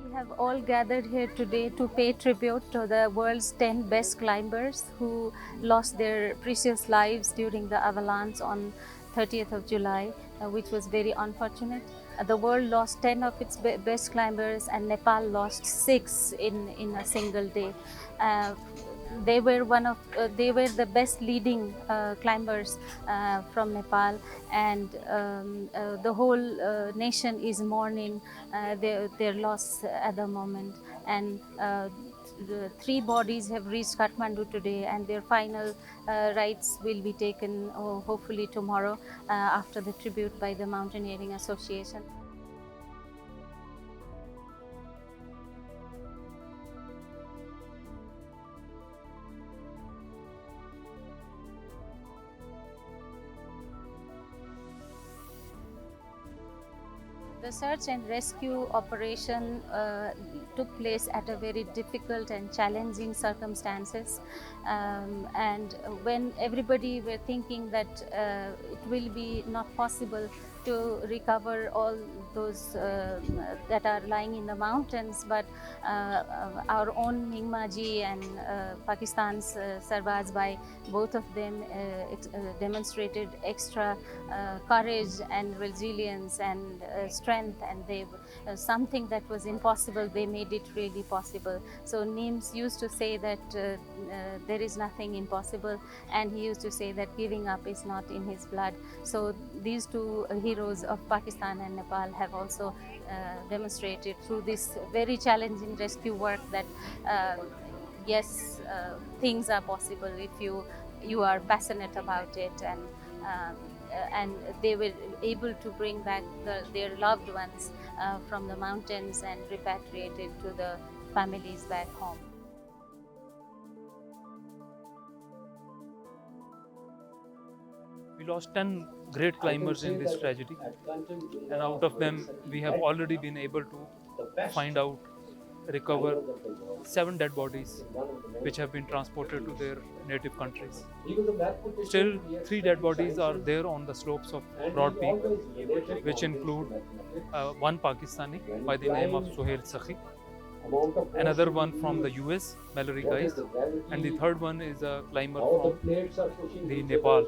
We have all gathered here today to pay tribute to the world's 10 best climbers who lost their precious lives during the avalanche on 30th of July, which was very unfortunate. The world lost 10 of its best climbers and Nepal lost 6 in a single day. Uh, they were the best leading climbers from Nepal, and the whole nation is mourning their loss at the moment. And the 3 bodies have reached Kathmandu today, and their final rites will be taken hopefully tomorrow after the tribute by the Mountaineering Association. The search and rescue operation took place at a very difficult and challenging circumstances, and when everybody were thinking that it will be not possible to recover all those that are lying in the mountains, but our own Mingmaji and Pakistan's Sarbaz Bhai, both of them demonstrated extra courage and resilience and strength, and they something that was impossible, they made it really possible. So Nims used to say that there is nothing impossible, and he used to say that giving up is not in his blood. So these 2 heroes of Pakistan and Nepal have also demonstrated through this very challenging rescue work that yes, things are possible if you are passionate about it, and they were able to bring back their loved ones from the mountains and repatriated to the families back home. We lost 10 great climbers in this tragedy, and out of them we have already been able to find out, recover 7 dead bodies which have been transported to their native countries. Still 3 dead bodies are there on the slopes of Broad Peak, which include one Pakistani by the name of Sohail Sakhi, another one from the US, Mallory Guys, and the third one is a climber from the Nepal,